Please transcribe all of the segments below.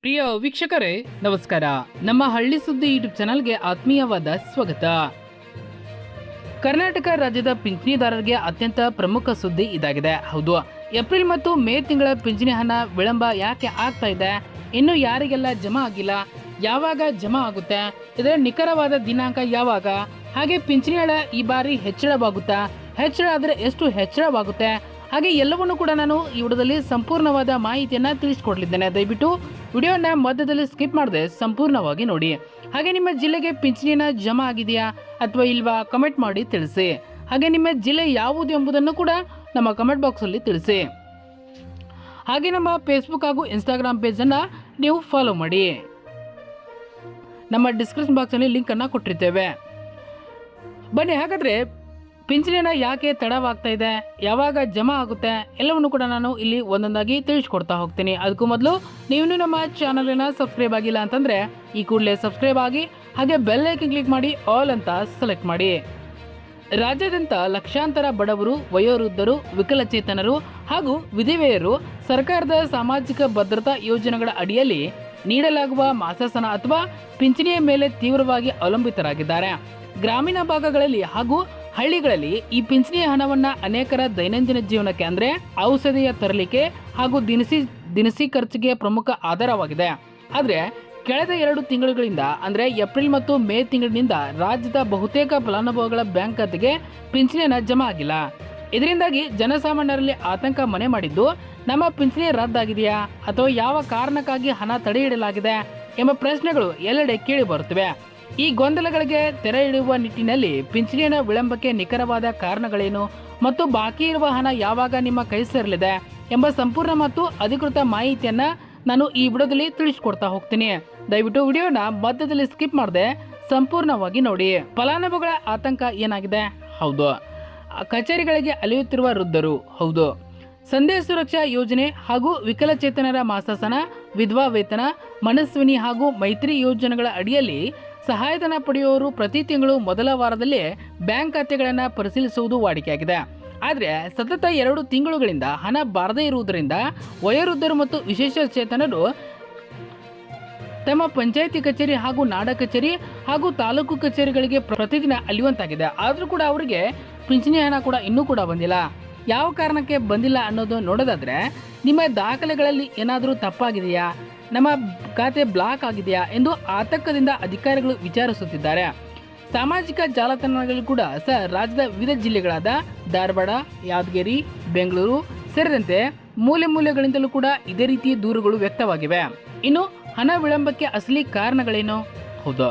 ಪ್ರಿಯ ವೀಕ್ಷಕರೇ ನಮಸ್ಕಾರ. ನಮ್ಮ ಹಳ್ಳಿ ಸುದ್ದಿ ಯೂಟ್ಯೂಬ್ ಚಾನಲ್ಗೆ ಆತ್ಮೀಯವಾದ ಸ್ವಾಗತ. ಕರ್ನಾಟಕ ರಾಜ್ಯದ ಪಿಂಚಣಿದಾರರಿಗೆ ಅತ್ಯಂತ ಪ್ರಮುಖ ಸುದ್ದಿ ಇದಾಗಿದೆ. ಹೌದು, ಏಪ್ರಿಲ್ ಮತ್ತು ಮೇ ತಿಂಗಳ ಪಿಂಚಣಿ ಹಣ ವಿಳಂಬ ಯಾಕೆ ಆಗ್ತಾ ಇದೆ, ಇನ್ನು ಯಾರಿಗೆಲ್ಲ ಜಮಾ ಆಗಿಲ್ಲ, ಯಾವಾಗ ಜಮಾ ಆಗುತ್ತೆ, ಇದರ ನಿಖರವಾದ ದಿನಾಂಕ ಯಾವಾಗ, ಹಾಗೆ ಪಿಂಚಣಿ ಹಣ ಈ ಬಾರಿ ಹೆಚ್ಚಳವಾಗುತ್ತಾ, ಹೆಚ್ಚಳ ಆದರೆ ಎಷ್ಟು ಹೆಚ್ಚಳವಾಗುತ್ತೆ, ಹಾಗೆ ಎಲ್ಲವನ್ನೂ ಕೂಡ ನಾನು ಈ ವಿಡಿಯೋದಲ್ಲಿ ಸಂಪೂರ್ಣವಾದ ಮಾಹಿತಿಯನ್ನು ತಿಳಿಸ್ಕೊಡ್ಲಿದ್ದೇನೆ. ದಯವಿಟ್ಟು ವಿಡಿಯೋನ ಮಧ್ಯದಲ್ಲಿ ಸ್ಕಿಪ್ ಮಾಡದೆ ಸಂಪೂರ್ಣವಾಗಿ ನೋಡಿ. ಹಾಗೆ ನಿಮ್ಮ ಜಿಲ್ಲೆಗೆ ಪಿಂಚಣಿನ ಜಮಾ ಆಗಿದೆಯಾ ಅಥವಾ ಇಲ್ವಾ ಕಮೆಂಟ್ ಮಾಡಿ ತಿಳಿಸಿ. ಹಾಗೆ ನಿಮ್ಮ ಜಿಲ್ಲೆ ಯಾವುದು ಎಂಬುದನ್ನು ಕೂಡ ನಮ್ಮ ಕಮೆಂಟ್ ಬಾಕ್ಸಲ್ಲಿ ತಿಳಿಸಿ. ಹಾಗೆ ನಮ್ಮ ಫೇಸ್ಬುಕ್ ಹಾಗೂ ಇನ್ಸ್ಟಾಗ್ರಾಮ್ ಪೇಜನ್ನು ನೀವು ಫಾಲೋ ಮಾಡಿ. ನಮ್ಮ ಡಿಸ್ಕ್ರಿಪ್ಷನ್ ಬಾಕ್ಸಲ್ಲಿ ಲಿಂಕನ್ನು ಕೊಟ್ಟಿರ್ತೇವೆ. ಬನ್ನಿ, ಹಾಗಾದರೆ ಪಿಂಚಣಿನ ಯಾಕೆ ತಡವಾಗ್ತಾ ಇದೆ, ಯಾವಾಗ ಜಮಾ ಆಗುತ್ತೆ, ಎಲ್ಲವನ್ನು ಕೂಡ ನಾನು ಇಲ್ಲಿ ಒಂದೊಂದಾಗಿ ತಿಳಿಸ್ಕೊಡ್ತಾ ಹೋಗ್ತೀನಿ. ಅದಕ್ಕೂ ಮೊದಲು ನೀವು ನಮ್ಮ ಚಾನಲನ್ನು ಸಬ್ಸ್ಕ್ರೈಬ್ ಆಗಿಲ್ಲ ಅಂತಂದರೆ ಈ ಕೂಡಲೇ ಸಬ್ಸ್ಕ್ರೈಬ್ ಆಗಿ, ಹಾಗೆ ಬೆಲ್ ಐಕನ್ ಕ್ಲಿಕ್ ಮಾಡಿ ಆಲ್ ಅಂತ ಸೆಲೆಕ್ಟ್ ಮಾಡಿ. ರಾಜ್ಯಾದ್ಯಂತ ಲಕ್ಷಾಂತರ ಬಡವರು, ವಯೋವೃದ್ಧರು, ವಿಕಲಚೇತನರು ಹಾಗೂ ವಿಧವೆಯರು ಸರ್ಕಾರದ ಸಾಮಾಜಿಕ ಭದ್ರತಾ ಯೋಜನೆಗಳ ಅಡಿಯಲ್ಲಿ ನೀಡಲಾಗುವ ಮಾಸಾಸನ ಅಥವಾ ಪಿಂಚಣಿಯ ಮೇಲೆ ತೀವ್ರವಾಗಿ ಅವಲಂಬಿತರಾಗಿದ್ದಾರೆ. ಗ್ರಾಮೀಣ ಭಾಗಗಳಲ್ಲಿ ಹಾಗೂ ಹಳ್ಳಿಗಳಲ್ಲಿ ಈ ಪಿಂಚಣಿಯ ಹಣವನ್ನು ಅನೇಕರ ದೈನಂದಿನ ಜೀವನಕ್ಕೆ ಅಂದರೆ ಔಷಧಿಯ ತರಲಿಕೆ ಹಾಗೂ ದಿನಸಿ ಖರ್ಚಿಗೆ ಪ್ರಮುಖ ಆಧಾರವಾಗಿದೆ. ಆದರೆ ಕಳೆದ 2 ತಿಂಗಳುಗಳಿಂದ ಅಂದರೆ ಏಪ್ರಿಲ್ ಮತ್ತು ಮೇ ತಿಂಗಳಿನಿಂದ ರಾಜ್ಯದ ಬಹುತೇಕ ಫಲಾನುಭವಿಗಳ ಬ್ಯಾಂಕ್ ಖಾತೆಗೆ ಪಿಂಚಣಿಯನ್ನು ಜಮಾ ಆಗಿಲ್ಲ. ಇದರಿಂದಾಗಿ ಜನಸಾಮಾನ್ಯರಲ್ಲಿ ಆತಂಕ ಮನೆ ಮಾಡಿದ್ದು, ನಮ್ಮ ಪಿಂಚಣಿ ರದ್ದಾಗಿದೆಯಾ ಅಥವಾ ಯಾವ ಕಾರಣಕ್ಕಾಗಿ ಹಣ ತಡೆ ಹಿಡಿಯಲಾಗಿದೆ ಎಂಬ ಪ್ರಶ್ನೆಗಳು ಎಲ್ಲೆಡೆ ಕೇಳಿ ಬರುತ್ತಿವೆ. ಈ ಗೊಂದಲಗಳಿಗೆ ತೆರೆ ಇಡುವ ನಿಟ್ಟಿನಲ್ಲಿ ಪಿಂಚಣಿಯ ವಿಳಂಬಕ್ಕೆ ನಿಖರವಾದ ಕಾರಣಗಳೇನು ಮತ್ತು ಬಾಕಿ ಇರುವ ಹಣ ಯಾವಾಗ ನಿಮ್ಮ ಕೈ ಸೇರಲಿದೆ ಎಂಬ ಸಂಪೂರ್ಣ ಮತ್ತು ಅಧಿಕೃತ ಮಾಹಿತಿಯನ್ನು ನಾನು ಈ ವಿಡಿಯೋದಲ್ಲಿ ತಿಳಿಸ್ಕೊಡ್ತಾ ಹೋಗ್ತೀನಿ. ದಯವಿಟ್ಟು ವಿಡಿಯೋನ ಮಧ್ಯದಲ್ಲಿ ಸ್ಕಿಪ್ ಮಾಡದೆ ಸಂಪೂರ್ಣವಾಗಿ ನೋಡಿ. ಫಲಾನುಭವಿಗಳ ಆತಂಕ ಏನಾಗಿದೆ? ಹೌದು, ಕಚೇರಿಗಳಿಗೆ ಅಲೆಯುತ್ತಿರುವ ವೃದ್ಧರು. ಹೌದು, ಸಂದೇಶ ಸುರಕ್ಷಾ ಯೋಜನೆ ಹಾಗೂ ವಿಕಲಚೇತನರ ಮಾಸಾಸನ, ವಿಧವಾ ವೇತನ, ಮನಸ್ವಿನಿ ಹಾಗೂ ಮೈತ್ರಿ ಯೋಜನೆಗಳ ಅಡಿಯಲ್ಲಿ ಸಹಾಯಧನ ಪಡೆಯುವವರು ಪ್ರತಿ ತಿಂಗಳು ಮೊದಲ ವಾರದಲ್ಲಿ ಬ್ಯಾಂಕ್ ಖಾತೆಗಳನ್ನು ಪರಿಶೀಲಿಸುವುದು ವಾಡಿಕೆಯಾಗಿದೆ. ಆದರೆ ಸತತ 2 ತಿಂಗಳುಗಳಿಂದ ಹಣ ಬಾರದೇ ಇರುವುದರಿಂದ ವಯೋವೃದ್ಧರು ಮತ್ತು ವಿಶೇಷ ಚೇತನರು ತಮ್ಮ ಪಂಚಾಯಿತಿ ಕಚೇರಿ ಹಾಗೂ ನಾಡ ಕಚೇರಿ ಹಾಗೂ ತಾಲೂಕು ಕಚೇರಿಗಳಿಗೆ ಪ್ರತಿದಿನ ಅಲಿಯುವಂತಾಗಿದೆ. ಆದರೂ ಕೂಡ ಅವರಿಗೆ ಪಿಂಚಣಿ ಹಣ ಕೂಡ ಇನ್ನೂ ಕೂಡ ಬಂದಿಲ್ಲ. ಯಾವ ಕಾರಣಕ್ಕೆ ಬಂದಿಲ್ಲ ಅನ್ನೋದು ನೋಡೋದಾದರೆ, ನಿಮ್ಮ ದಾಖಲೆಗಳಲ್ಲಿ ಏನಾದರೂ ತಪ್ಪಾಗಿದೆಯಾ, ನಮ್ಮ ಖಾತೆ ಬ್ಲಾಕ್ ಆಗಿದೆಯಾ ಎಂದು ಆತಂಕದಿಂದ ಅಧಿಕಾರಿಗಳು ವಿಚಾರಿಸುತ್ತಿದ್ದಾರೆ. ಸಾಮಾಜಿಕ ಜಾಲತಾಣಗಳು ಕೂಡ ರಾಜ್ಯದ ವಿವಿಧ ಜಿಲ್ಲೆಗಳಾದ ಧಾರವಾಡ, ಯಾದಗಿರಿ, ಬೆಂಗಳೂರು ಸೇರಿದಂತೆ ಮೂಲೆಗಳಿಂದಲೂ ಕೂಡ ಇದೇ ರೀತಿ ದೂರುಗಳು ವ್ಯಕ್ತವಾಗಿವೆ. ಇನ್ನು ಹಣ ವಿಳಂಬಕ್ಕೆ ಅಸಲಿ ಕಾರಣಗಳೇನು? ಹೌದು,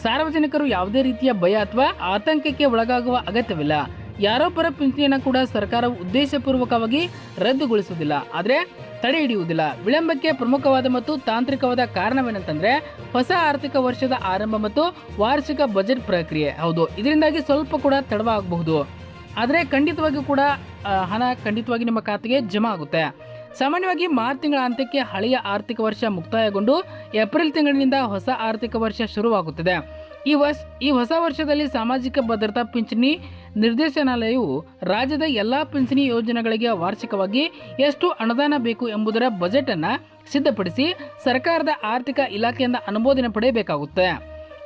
ಸಾರ್ವಜನಿಕರು ಯಾವುದೇ ರೀತಿಯ ಭಯ ಅಥವಾ ಆತಂಕಕ್ಕೆ ಒಳಗಾಗುವ ಅಗತ್ಯವಿಲ್ಲ. ಯಾರೊಬ್ಬರ ಪಿಂಚಣಿಯನ್ನು ಕೂಡ ಸರ್ಕಾರವು ಉದ್ದೇಶಪೂರ್ವಕವಾಗಿ ರದ್ದುಗೊಳಿಸುವುದಿಲ್ಲ, ಆದರೆ ತಡೆ ಹಿಡಿಯುವುದಿಲ್ಲ. ವಿಳಂಬಕ್ಕೆ ಪ್ರಮುಖವಾದ ಮತ್ತು ತಾಂತ್ರಿಕವಾದ ಕಾರಣವೇನಂತಂದ್ರೆ ಹೊಸ ಆರ್ಥಿಕ ವರ್ಷದ ಆರಂಭ ಮತ್ತು ವಾರ್ಷಿಕ ಬಜೆಟ್ ಪ್ರಕ್ರಿಯೆ. ಹೌದು, ಇದರಿಂದಾಗಿ ಸ್ವಲ್ಪ ಕೂಡ ತಡವಾಗಬಹುದು, ಆದರೆ ಖಂಡಿತವಾಗಿಯೂ ಕೂಡ ಹಣ ಖಂಡಿತವಾಗಿ ನಿಮ್ಮ ಖಾತೆಗೆ ಜಮಾ ಆಗುತ್ತೆ. ಸಾಮಾನ್ಯವಾಗಿ ಮಾರ್ಚ್ ತಿಂಗಳ ಅಂತ್ಯಕ್ಕೆ ಹಳೆಯ ಆರ್ಥಿಕ ವರ್ಷ ಮುಕ್ತಾಯಗೊಂಡು ಏಪ್ರಿಲ್ ತಿಂಗಳಿನಿಂದ ಹೊಸ ಆರ್ಥಿಕ ವರ್ಷ ಶುರುವಾಗುತ್ತದೆ. ಈ ಹೊಸ ವರ್ಷದಲ್ಲಿ ಸಾಮಾಜಿಕ ಭದ್ರತಾ ಪಿಂಚಣಿ ನಿರ್ದೇಶನಾಲಯವು ರಾಜ್ಯದ ಎಲ್ಲ ಪಿಂಚಣಿ ಯೋಜನೆಗಳಿಗೆ ವಾರ್ಷಿಕವಾಗಿ ಎಷ್ಟು ಅನುದಾನ ಬೇಕು ಎಂಬುದರ ಬಜೆಟನ್ನು ಸಿದ್ಧಪಡಿಸಿ ಸರ್ಕಾರದ ಆರ್ಥಿಕ ಇಲಾಖೆಯಿಂದ ಅನುಮೋದನೆ ಪಡೆಯಬೇಕಾಗುತ್ತೆ.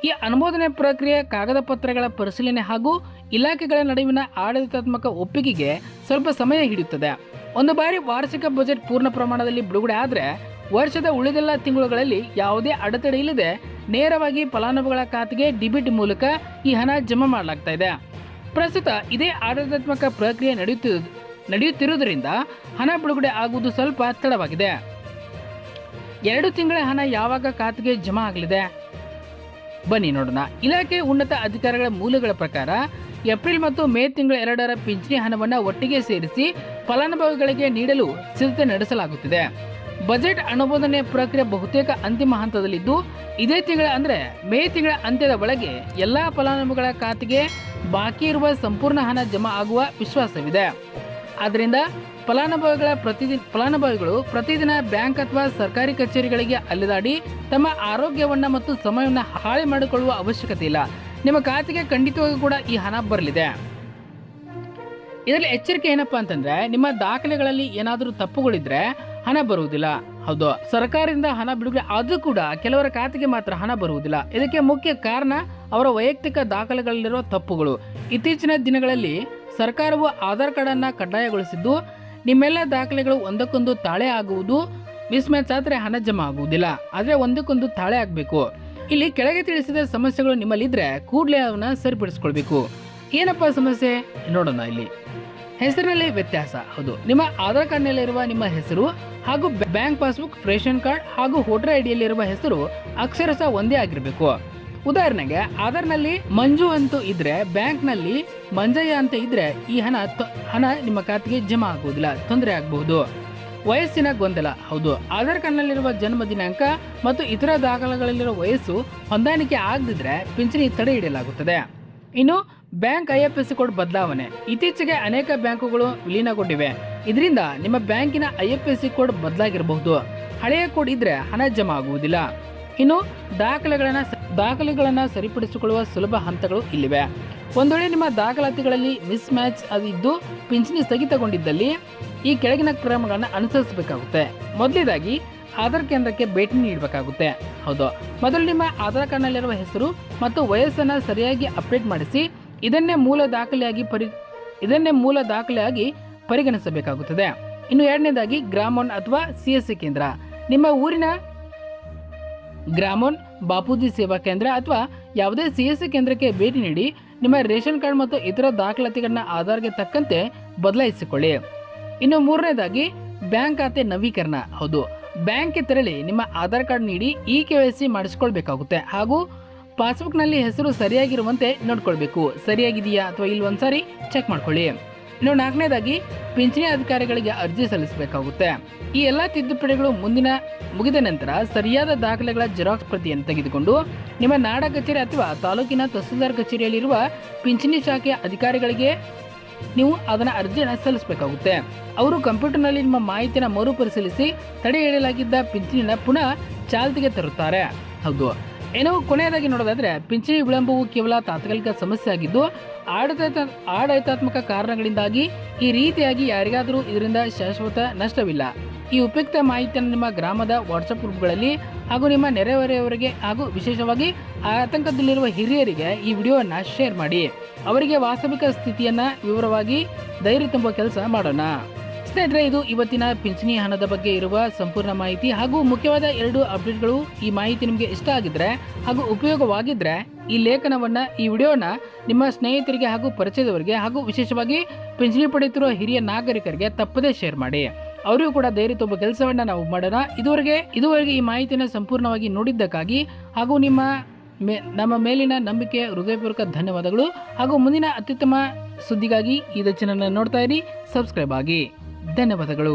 ಈ ಅನುಮೋದನೆ ಪ್ರಕ್ರಿಯೆ ಕಾಗದ ಪತ್ರಗಳ ಪರಿಶೀಲನೆ ಹಾಗೂ ಇಲಾಖೆಗಳ ನಡುವಿನ ಆಡಳಿತಾತ್ಮಕ ಒಪ್ಪಿಗೆಗೆ ಸ್ವಲ್ಪ ಸಮಯ ಹಿಡಿಯುತ್ತದೆ. ಒಂದು ಬಾರಿ ವಾರ್ಷಿಕ ಬಜೆಟ್ ಪೂರ್ಣ ಪ್ರಮಾಣದಲ್ಲಿ ಬಿಡುಗಡೆ ಆದರೆ ವರ್ಷದ ಉಳಿದೆಲ್ಲ ತಿಂಗಳುಗಳಲ್ಲಿ ಯಾವುದೇ ಅಡೆತಡೆ ಇಲ್ಲದೆ ನೇರವಾಗಿ ಫಲಾನುಭವಿಗಳ ಖಾತೆಗೆ ಡಿಬಿಟ್ ಮೂಲಕ ಈ ಹಣ ಜಮಾ ಮಾಡಲಾಗ್ತಾ ಇದೆ. ಪ್ರಸ್ತುತ ಇದೇ ಆಡಳಿತಾತ್ಮಕ ಪ್ರಕ್ರಿಯೆ ನಡೆಯುತ್ತಿರುವುದರಿಂದ ಹಣ ಬಿಡುಗಡೆ ಆಗುವುದು ಸ್ವಲ್ಪ ತಡವಾಗಿದೆ. 2 ತಿಂಗಳ ಹಣ ಯಾವಾಗ ಖಾತೆಗೆ ಜಮಾ ಆಗಲಿದೆ? ಬನ್ನಿ ನೋಡೋಣ. ಇಲಾಖೆ ಉನ್ನತ ಅಧಿಕಾರಿಗಳ ಮೂಲಗಳ ಪ್ರಕಾರ ಏಪ್ರಿಲ್ ಮತ್ತು ಮೇ ತಿಂಗಳ 2ರ ಪಿಂಚಣಿ ಹಣವನ್ನು ಒಟ್ಟಿಗೆ ಸೇರಿಸಿ ಫಲಾನುಭವಿಗಳಿಗೆ ನೀಡಲು ಸಿದ್ಧತೆ ನಡೆಸಲಾಗುತ್ತಿದೆ. ಬಜೆಟ್ ಅನುಮೋದನೆ ಪ್ರಕ್ರಿಯೆ ಬಹುತೇಕ ಅಂತಿಮ ಹಂತದಲ್ಲಿದ್ದು, ಇದೇ ತಿಂಗಳ ಅಂದರೆ ಮೇ ತಿಂಗಳ ಅಂತ್ಯದ ಒಳಗೆ ಎಲ್ಲ ಫಲಾನುಭವಿಗಳ ಖಾತೆಗೆ ಬಾಕಿ ಇರುವ ಸಂಪೂರ್ಣ ಹಣ ಜಮಾ ಆಗುವ ವಿಶ್ವಾಸವಿದೆ. ಆದ್ದರಿಂದ ಫಲಾನುಭವಿಗಳು ಪ್ರತಿದಿನ ಬ್ಯಾಂಕ್ ಅಥವಾ ಸರ್ಕಾರಿ ಕಚೇರಿಗಳಿಗೆ ಅಲೆದಾಡಿ ತಮ್ಮ ಆರೋಗ್ಯವನ್ನು ಮತ್ತು ಸಮಯವನ್ನು ಹಾಳು ಮಾಡಿಕೊಳ್ಳುವ ಅವಶ್ಯಕತೆ ಇಲ್ಲ. ನಿಮ್ಮ ಖಾತೆಗೆ ಖಂಡಿತವಾಗಿಯೂ ಕೂಡ ಈ ಹಣ ಬರಲಿದೆ. ಇದರಲ್ಲಿ ಎಚ್ಚರಿಕೆ ಏನಪ್ಪಾ ಅಂತಂದ್ರೆ, ನಿಮ್ಮ ದಾಖಲೆಗಳಲ್ಲಿ ಏನಾದರೂ ತಪ್ಪುಗಳಿದ್ರೆ ಹಣ ಬರುವುದಿಲ್ಲ. ಹೌದು, ಸರ್ಕಾರದಿಂದ ಹಣ ಬಿಡುಗಡೆ ಆದರೂ ಕೂಡ ಕೆಲವರ ಖಾತೆಗೆ ಮಾತ್ರ ಹಣ ಬರುವುದಿಲ್ಲ. ಇದಕ್ಕೆ ಮುಖ್ಯ ಕಾರಣ ಅವರ ವೈಯಕ್ತಿಕ ದಾಖಲೆಗಳಲ್ಲಿರುವ ತಪ್ಪುಗಳು. ಇತ್ತೀಚಿನ ದಿನಗಳಲ್ಲಿ ಸರ್ಕಾರವು ಆಧಾರ್ ಕಾರ್ಡ್ ಅನ್ನು ಕಡ್ಡಾಯಗೊಳಿಸಿದ್ದು, ನಿಮ್ಮೆಲ್ಲ ದಾಖಲೆಗಳು ಒಂದಕ್ಕೊಂದು ತಾಳೆ ಆಗುವುದು, ಮಿಸ್ ಮ್ಯಾಚ್ ಆದರೆ ಹಣ ಜಮಾ ಆಗುವುದಿಲ್ಲ. ಆದರೆ ಒಂದಕ್ಕೊಂದು ತಾಳೆ ಆಗಬೇಕು. ಇಲ್ಲಿ ಕೆಳಗೆ ತಿಳಿಸಿದ ಸಮಸ್ಯೆಗಳು ನಿಮ್ಮಲ್ಲಿದ್ದರೆ ಕೂಡಲೇ ಅವನ್ನ ಸರಿಪಡಿಸ್ಕೊಳ್ಬೇಕು. ಏನಪ್ಪ ಸಮಸ್ಯೆ ನೋಡೋಣ. ಇಲ್ಲಿ ಹೆಸರಿನಲ್ಲಿ ವ್ಯತ್ಯಾಸ. ಹೌದು, ನಿಮ್ಮ ಆಧಾರ್ ಕಾರ್ಡ್ನಲ್ಲಿರುವ ನಿಮ್ಮ ಹೆಸರು ಹಾಗೂ ಬ್ಯಾಂಕ್ ಪಾಸ್ಬುಕ್, ರೇಷನ್ ಕಾರ್ಡ್ ಹಾಗೂ ವೋಟರ್ ಐಡಿಯಲ್ಲಿರುವ ಹೆಸರು ಅಕ್ಷರಶಃ ಒಂದೇ ಆಗಿರಬೇಕು. ಉದಾಹರಣೆಗೆ ಆಧಾರ್ನಲ್ಲಿ ಮಂಜು ಅಂತ ಇದ್ರೆ ಬ್ಯಾಂಕ್ನಲ್ಲಿ ಮಂಜಯ್ಯ ಅಂತ ಇದ್ರೆ ಈ ಹಣ ನಿಮ್ಮ ಖಾತೆಗೆ ಜಮಾ ಆಗುವುದಿಲ್ಲ, ತೊಂದರೆ ಆಗಬಹುದು. ವಯಸ್ಸಿನ ಗೊಂದಲ. ಹೌದು, ಆಧಾರ್ ಕಾರ್ಡ್ನಲ್ಲಿರುವ ಜನ್ಮ ದಿನಾಂಕ ಮತ್ತು ಇತರ ದಾಖಲೆಗಳಲ್ಲಿರುವ ವಯಸ್ಸು ಹೊಂದಾಣಿಕೆ ಆಗದಿದ್ರೆ ಪಿಂಚಣಿ ತಡೆ ಹಿಡಿಯಲಾಗುತ್ತದೆ. ಇನ್ನು ಬ್ಯಾಂಕ್ IFSC ಕೋಡ್ ಬದಲಾವಣೆ. ಇತ್ತೀಚೆಗೆ ಅನೇಕ ಬ್ಯಾಂಕುಗಳು ವಿಲೀನಗೊಂಡಿವೆ. ಇದರಿಂದ ನಿಮ್ಮ ಬ್ಯಾಂಕಿನ IFSC ಕೋಡ್ ಬದಲಾಗಿರಬಹುದು. ಹಳೆಯ ಕೋಡ್ ಇದ್ರೆ ಹಣ ಜಮಾ ಆಗುವುದಿಲ್ಲ. ಇನ್ನು ದಾಖಲೆಗಳನ್ನು ಸರಿಪಡಿಸಿಕೊಳ್ಳುವ ಸುಲಭ ಹಂತಗಳು ಇಲ್ಲಿವೆ. ಒಂದು ವೇಳೆ ನಿಮ್ಮ ದಾಖಲಾತಿಗಳಲ್ಲಿ ಮಿಸ್ ಮ್ಯಾಚ್ ಇದ್ದು ಪಿಂಚಣಿ ಸ್ಥಗಿತಗೊಂಡಿದ್ದಲ್ಲಿ ಈ ಕೆಳಗಿನ ಕ್ರಮಗಳನ್ನು ಅನುಸರಿಸಬೇಕಾಗುತ್ತೆ. ಮೊದಲನೇದಾಗಿ ಆಧಾರ್ ಕೇಂದ್ರಕ್ಕೆ ಭೇಟಿ ನೀಡಬೇಕಾಗುತ್ತೆ. ಹೌದು, ಮೊದಲು ನಿಮ್ಮ ಆಧಾರ್ ಕಾರ್ಡ್ನಲ್ಲಿರುವ ಹೆಸರು ಮತ್ತು ವಯಸ್ಸನ್ನು ಸರಿಯಾಗಿ ಅಪ್ಡೇಟ್ ಮಾಡಿಸಿ ಇದನ್ನೇ ಮೂಲ ದಾಖಲೆಯಾಗಿ ಪರಿಗಣಿಸಬೇಕಾಗುತ್ತದೆ. ಇನ್ನು ಎರಡನೇದಾಗಿ ಗ್ರಾಮೋನ್ ಅಥವಾ CSC ಕೇಂದ್ರ. ನಿಮ್ಮ ಊರಿನ ಗ್ರಾಮೋನ್, ಬಾಪೂಜಿ ಸೇವಾ ಕೇಂದ್ರ ಅಥವಾ ಯಾವುದೇ CSC ಕೇಂದ್ರಕ್ಕೆ ಭೇಟಿ ನೀಡಿ ನಿಮ್ಮ ರೇಷನ್ ಕಾರ್ಡ್ ಮತ್ತು ಇತರ ದಾಖಲಾತಿಗಳನ್ನ ಆಧಾರ್ಗೆ ತಕ್ಕಂತೆ ಬದಲಾಯಿಸಿಕೊಳ್ಳಿ. ಇನ್ನು ಮೂರನೇದಾಗಿ ಬ್ಯಾಂಕ್ ಖಾತೆ ನವೀಕರಣ. ಹೌದು, ಬ್ಯಾಂಕ್ಗೆ ತೆರಳಿ ನಿಮ್ಮ ಆಧಾರ್ ಕಾರ್ಡ್ ನೀಡಿ KYC ಮಾಡಿಸ್ಕೊಳ್ಬೇಕಾಗುತ್ತೆ ಹಾಗೂ ಪಾಸ್ಬುಕ್ನಲ್ಲಿ ಹೆಸರು ಸರಿಯಾಗಿರುವಂತೆ ನೋಡ್ಕೊಳ್ಬೇಕು. ಸರಿಯಾಗಿದೆಯಾ ಅಥವಾ ಇಲ್ಲಿ ಒಂದ್ಸಾರಿ ಚೆಕ್ ಮಾಡ್ಕೊಳ್ಳಿ. ಇನ್ನು ನಾಲ್ಕನೇದಾಗಿ ಪಿಂಚಣಿ ಅಧಿಕಾರಿಗಳಿಗೆ ಅರ್ಜಿ ಸಲ್ಲಿಸಬೇಕಾಗುತ್ತೆ. ಈ ಎಲ್ಲ ತಿದ್ದುಪಡಿಗಳು ಮುಗಿದ ನಂತರ ಸರಿಯಾದ ದಾಖಲೆಗಳ ಜೆರಾಕ್ಸ್ ಪ್ರತಿಯನ್ನು ತೆಗೆದುಕೊಂಡು ನಿಮ್ಮ ನಾಡ ಕಚೇರಿ ಅಥವಾ ತಾಲೂಕಿನ ತಹಸೀಲ್ದಾರ್ ಕಚೇರಿಯಲ್ಲಿರುವ ಪಿಂಚಣಿ ಶಾಖೆಯ ಅಧಿಕಾರಿಗಳಿಗೆ ನೀವು ಅದನ್ನ ಅರ್ಜಿಯನ್ನು ಸಲ್ಲಿಸಬೇಕಾಗುತ್ತೆ. ಅವರು ಕಂಪ್ಯೂಟರ್ನಲ್ಲಿ ನಿಮ್ಮ ಮಾಹಿತಿಯನ್ನು ಮರುಪರಿಶೀಲಿಸಿ ತಡೆ ಹಿಡಿಯಲಾಗಿದ್ದ ಪಿಂಚಣಿನ ಪುನಃ ಚಾಲ್ತಿಗೆ ತರುತ್ತಾರೆ. ಹೌದು, ಏನೋ ಕೊನೆಯದಾಗಿ ನೋಡೋದಾದ್ರೆ ಪಿಂಚಣಿ ವಿಳಂಬವು ಕೇವಲ ತಾತ್ಕಾಲಿಕ ಸಮಸ್ಯೆ ಆಗಿದ್ದು ಆಡಳಿತಾತ್ಮಕ ಕಾರಣಗಳಿಂದಾಗಿ ಈ ರೀತಿಯಾಗಿ ಯಾರಿಗಾದರೂ ಇದರಿಂದ ಶಾಶ್ವತ ನಷ್ಟವಿಲ್ಲ. ಈ ಉಪಯುಕ್ತ ಮಾಹಿತಿಯನ್ನು ನಿಮ್ಮ ಗ್ರಾಮದ ವಾಟ್ಸಪ್ ಗ್ರೂಪ್ಗಳಲ್ಲಿ ಹಾಗೂ ನಿಮ್ಮ ನೆರೆಹೊರೆಯವರಿಗೆ ಹಾಗೂ ವಿಶೇಷವಾಗಿ ಆತಂಕದಲ್ಲಿರುವ ಹಿರಿಯರಿಗೆ ಈ ವಿಡಿಯೋವನ್ನು ಶೇರ್ ಮಾಡಿ. ಅವರಿಗೆ ವಾಸ್ತವಿಕ ಸ್ಥಿತಿಯನ್ನು ವಿವರವಾಗಿ ಧೈರ್ಯ ತುಂಬುವ ಕೆಲಸ ಮಾಡೋಣ. ಸ್ನೇಹಿತರೆ, ಇದು ಇವತ್ತಿನ ಪಿಂಚಣಿ ಹಣದ ಬಗ್ಗೆ ಇರುವ ಸಂಪೂರ್ಣ ಮಾಹಿತಿ ಹಾಗೂ ಮುಖ್ಯವಾದ 2 ಅಪ್ಡೇಟ್ಗಳು. ಈ ಮಾಹಿತಿ ನಿಮಗೆ ಇಷ್ಟ ಆಗಿದ್ರೆ ಹಾಗೂ ಉಪಯೋಗವಾಗಿದ್ರೆ ಈ ವಿಡಿಯೋನ ನಿಮ್ಮ ಸ್ನೇಹಿತರಿಗೆ ಹಾಗೂ ಪರಿಚಯದವರಿಗೆ ಹಾಗೂ ವಿಶೇಷವಾಗಿ ಪಿಂಚಣಿ ಪಡೆಯುತ್ತಿರುವ ಹಿರಿಯ ನಾಗರಿಕರಿಗೆ ತಪ್ಪದೇ ಶೇರ್ ಮಾಡಿ. ಅವರಿಗೂ ಕೂಡ ಧೈರ್ಯ ತುಂಬುವ ಕೆಲಸವನ್ನ ನಾವು ಮಾಡೋಣ. ಇದುವರೆಗೆ ಈ ಮಾಹಿತಿಯನ್ನು ಸಂಪೂರ್ಣವಾಗಿ ನೋಡಿದ್ದಕ್ಕಾಗಿ ಹಾಗೂ ನಮ್ಮ ಮೇಲಿನ ನಂಬಿಕೆ ಹೃದಯಪೂರ್ವಕ ಧನ್ಯವಾದಗಳು. ಹಾಗೂ ಮುಂದಿನ ಅತ್ಯುತ್ತಮ ಸುದ್ದಿಗಾಗಿ ಈ ಚಾನೆಲ್ ನೋಡ್ತಾ ಇರಿ, ಸಬ್ಸ್ಕ್ರೈಬ್ ಆಗಿ. ಧನ್ಯವಾದಗಳು.